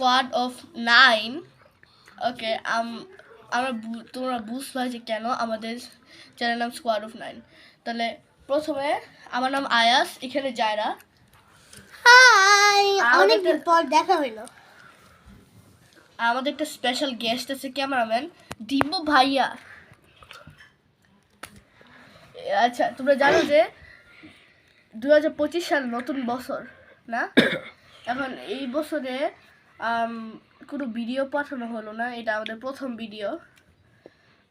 Squad of 9। ওকে, তোমরা বুঝবা যে কেন আমাদের চ্যানেল নাম স্কোয়াড অফ 9। তাহলে প্রথমে আমার নাম আয়াস, এখানে জায়রা। হাই, অনেকদিন পর দেখা হইলো। আমাদের একটা স্পেশাল গেস্ট আছে, ক্যামেরাম্যান দিব্য ভাইয়া। আচ্ছা, তোমরা জানো যে 2025 সাল নতুন বছর না? এখন এই বছরে কোনো ভিডিও পাঠানো হলো না, এটা আমাদের প্রথম ভিডিও।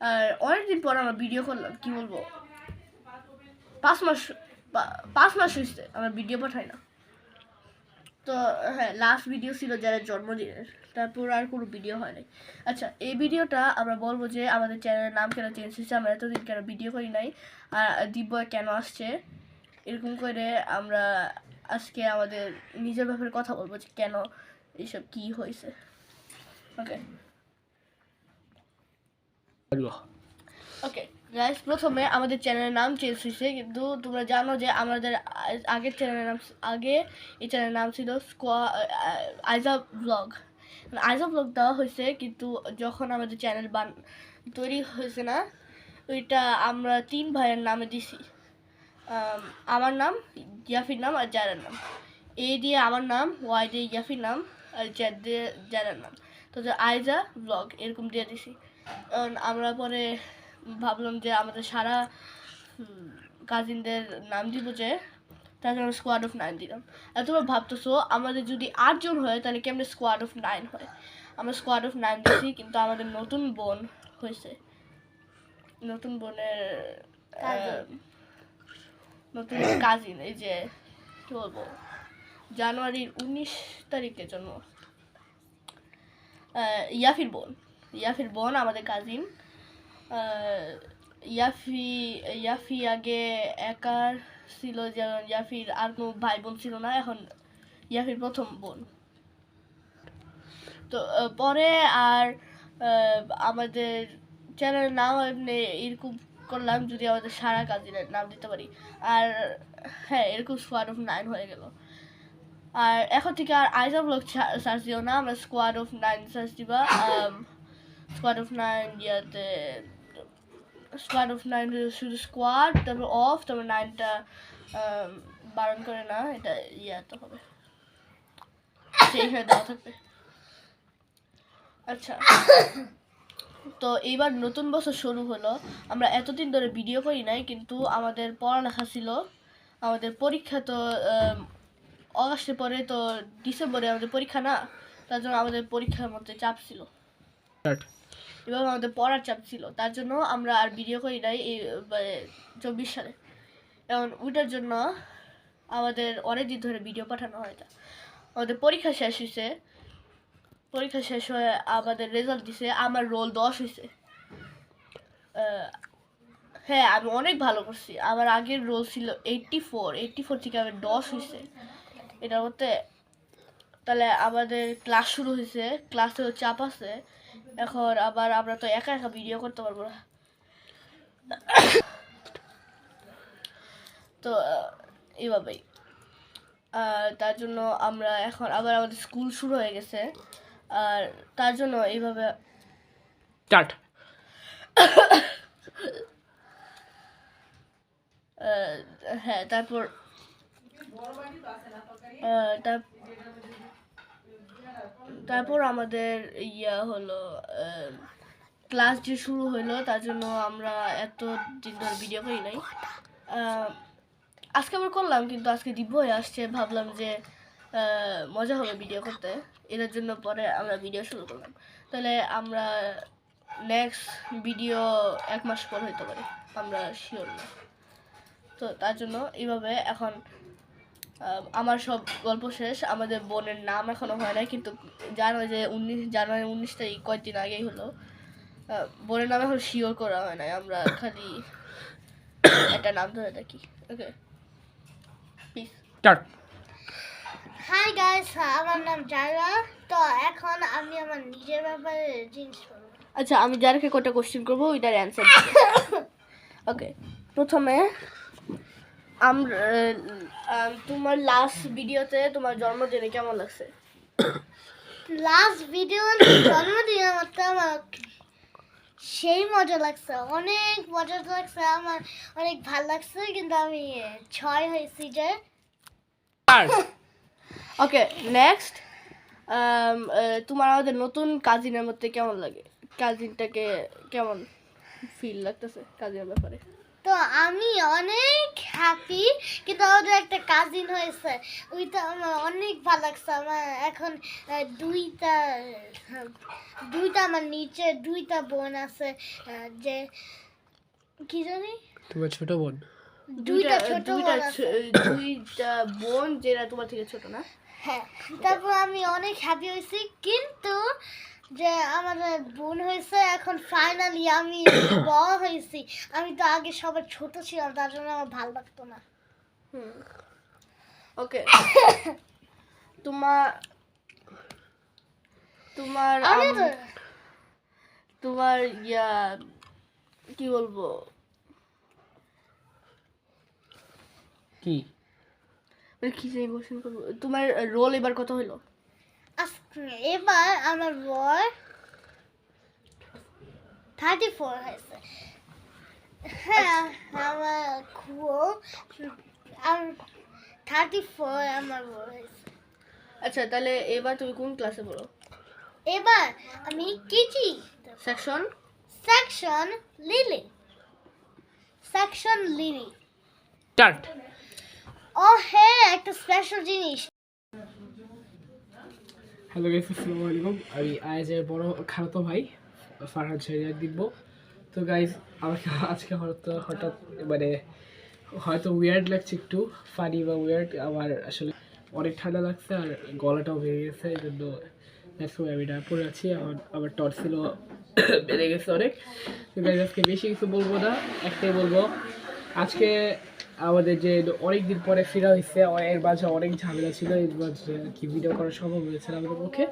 আর অনেকদিন পর আমরা ভিডিও করলাম, কি বলবো, 5 মাস হয়েছে আমরা ভিডিও পাঠাই না। তো হ্যাঁ, লাস্ট ভিডিও ছিল যারা জন্মদিনের, তারপর আর কোনো ভিডিও হয় নাই। আচ্ছা, এই ভিডিওটা আমরা বলবো যে আমাদের চ্যানেলের নাম কেন চেঞ্জ হয়েছে, আমরা এতদিন কেন ভিডিও করি নাই, আর দিব্য কেন আসছে, এরকম করে আমরা আজকে আমাদের নিজের ব্যাপারে কথা বলবো যে কেন এইসব কি হয়েছে। ওকে ওকে গাইস, প্রথমে আমাদের চ্যানেলের নাম চেঞ্জ হয়েছে, কিন্তু তোমরা জানো যে আমাদের আগের চ্যানেলের নাম এই চ্যানেলের নাম ছিল আইজা ব্লগ। আইজা ব্লগ দেওয়া হয়েছে, কিন্তু যখন আমাদের চ্যানেল তৈরি হয়েছে না, ওইটা আমরা 3 ভাইয়ের নামে দিছি। আমার নাম, ইয়াফির নাম আর জায়রার নাম। এ দিয়ে আমার নাম, ওয়াই দিয়ে ইয়াফির নাম, আর জেড দিয়ে জায়রার নাম। তো আইজা ব্লগ এরকম দিয়ে দিছি। আমরা পরে ভাবলাম যে আমাদের সারা কাজিনদের নাম দিব, যে তার জন্য স্কোয়াড অফ 9 দিলাম। আর তোমরা ভাবতেছো আমাদের যদি 8 জন হয় তাহলে কেমন স্কোয়াড অফ 9 হয়। আমরা স্কোয়াড অফ 9 দিছি, কিন্তু আমাদের নতুন বোন হয়েছে, নতুন বোনের নতুন কাজিন, এই যে কি বলবো, জানুয়ারির 19 তারিখে জন্ম, ইয়াফির বোন আমাদের কাজিন। ইয়াফি আগে একার ছিল, যেমন ইয়াফির আর কোনো ভাই বোন ছিল না, এখন ইয়াফির প্রথম বোন। তো পরে আর আমাদের চ্যানেলের নাম এমনি এরকম করলাম যদি আমাদের সারা কাজিনের নাম দিতে পারি। আর হ্যাঁ, এরকম স্কোয়াড অফ 9 হয়ে গেল। আর এখন থেকে আর আইজা ব্লগ সার্চ দিও না, আমরা স্কোয়াড অফ 9 সার্চ দিবা। স্কোয়াড অফ 9 ইয়াতে স্কোয়াড অফ 9 শুধু স্কোয়াড, তারপর অফ, তারপর 9টা বারণ করে না, এটা ইয়াতে হবে, সেইভাবে দেওয়া থাকবে। আচ্ছা, তো এইবার নতুন বছর শুরু হলো। আমরা এতদিন ধরে ভিডিও করি নাই, কিন্তু আমাদের পড়ালেখা ছিল, আমাদের পরীক্ষা তো অগাস্টের পরে, তো ডিসেম্বরে আমাদের পরীক্ষা না, তার জন্য আমাদের পরীক্ষার মধ্যে চাপ ছিল এবং আমাদের পড়ার চাপ ছিল, তার জন্য আমরা আর ভিডিও করি নাই এই 24 সালে। এবং ওইটার জন্য আমাদের অনেক দিন ধরে ভিডিও পাঠানো হয় না। আমাদের পরীক্ষা শেষ হয়েছে, পরীক্ষা শেষ হয়ে আমাদের রেজাল্ট দিছে, আমার রোল 10 হয়েছে। হ্যাঁ, আমি অনেক ভালো করছি। আমার আগের রোল ছিল 84 থেকে আমার 10 হয়েছে এটার মধ্যে। তাহলে আমাদের ক্লাস শুরু হয়েছে, ক্লাসেও চাপ আছে, এখন আবার আমরা তো একা একা ভিডিও করতে পারবো না। তো এইভাবেই তার জন্য আমরা এখন আবার আমাদের স্কুল শুরু হয়ে গেছে, আর তার জন্য এইভাবে হ্যাঁ, তারপর আমাদের ইয়া হলো, ক্লাস যে শুরু হলো, তার জন্য আমরা এত দিন ধরে ভিডিও করি নাই। আজকে আবার করলাম, কিন্তু আজকে দিব্য হয়ে আসছে, ভাবলাম যে মজা হবে ভিডিও করতে, এটার জন্য পরে আমরা ভিডিও শুরু করলাম। তাহলে আমরা নেক্সট ভিডিও 1 মাস পর হইতে পারে, আমরা শিওর না। তো তার জন্য এইভাবে এখন আমার সব গল্প শেষ। আমাদের বোনের নাম এখনো হয় নাই, কিন্তু জানো যে জানুয়ারি 19 তারিখ কয়েকদিন আগেই হলো। বোনের নাম এখন শিওর করা হয় নাই, আমরা খালি একটা নাম ধরে থাকি। ওকে, পিস। হাই গাইস, আমার নাম জায়রা। তো এখন আমি আমার নিজের ব্যাপারে জিজ্ঞেস করব। আচ্ছা, আমি যারকে কটা কোশ্চেন করবো ওইটার অ্যান্সার। ওকে, প্রথমে আমরা তোমার লাস্ট ভিডিওতে তোমার জন্মদিনে কেমন লাগছে? লাস্ট ভিডিও জন্মদিন আমার তো আমার সেই মজা লাগছে, অনেক মজা লাগছে, আমার অনেক ভালো লাগছে, কিন্তু আমি 6 হয়েছি যে। ওকে নেক্সট, তোমার আমাদের নতুন কাজিনের মধ্যে কেমন লাগে? কাজিনটাকে কেমন ফিল লাগতেছে কাজিনের ব্যাপারে? তো আমি অনেক হ্যাপি, কিন্তু আমাদের একটা কাজিন হয়েছে, ওইটা আমার অনেক ভালো লাগছে। আমার এখন দুইটা আমার নিচে দুইটা বোন আছে, যে কি জানি তোমার ছোট বোন। দুইটা ছোট বোন আছে। দুইটা বোন যেটা তোমার থেকে ছোট না? হ্যাঁ, তারপর আমি অনেক হ্যাপি হয়েছি, কিন্তু যে আমাদের বোন হয়েছে এখন ফাইনালি আমি বড় হয়েছি। আমি তো আগে সবার ছোট ছিলাম, তার জন্য আমার ভালো লাগতো না। ওকে তোমার তোমার আমি তো তোমার ইয়া কি বলবো, কি মানে কি জানি কোশ্চেন করবো, তোমার রোল এবার কত হলো? এবার আমার বর 34 হয়েছে। হ্যাঁ, আমার খুব 34 আমার বর হয়েছে। আচ্ছা তাহলে এবার তুমি কোন ক্লাসে পড়ো? এবার আমি KG section section Lily start. ও হ্যাঁ, একটা স্পেশাল জিনিস। হ্যালো গাইস, আসসালামু আলাইকুম। আমি আয়াজের বড় খালাতো ভাই ফারহান শরিয়াত দিব। তো গাইস, আমাকে আজকে হঠাৎ মানে হয়তো উইয়ার্ড লাগছে, একটু ফানি বা উইয়ার্ড। আমার আসলে অনেক ঠান্ডা লাগছে আর গলাটাও ভেঙে গেছে, এই জন্য আমি এটা পরে আছি। আমার টনসিলও বেড়ে গেছে অনেক। তো গাইস, আজকে বেশি কিছু বলবো না, একটাই বলবো, আজকে আমাদের যে অনেকদিন পরে ফেরা হয়েছে, এর মাঝে অনেক ঝামেলা ছিল, এর মাঝে কি ভিডিও করা সম্ভব হয়েছে না আমাদের পক্ষে।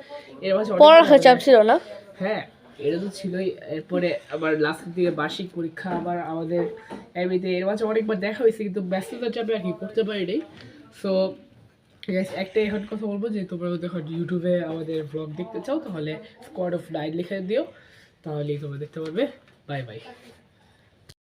এর মাঝে অনেক পড়ালেখা চাপ ছিল না? হ্যাঁ, এটা তো ছিলই। এরপরে আবার লাস্টের দিকে বার্ষিক পরীক্ষা, আবার আমাদের এমনিতে এর মাঝে অনেকবার দেখা হয়েছে, কিন্তু ব্যস্ততার চাপে আর কি করতে পারিনি। সো একটাই এখন কথা বলবো যে তোমরা যদি এখন ইউটিউবে আমাদের ব্লগ দেখতে চাও তাহলে স্কোয়াড অফ 9 লিখে দিও, তাহলেই তোমরা দেখতে পারবে। Bye bye.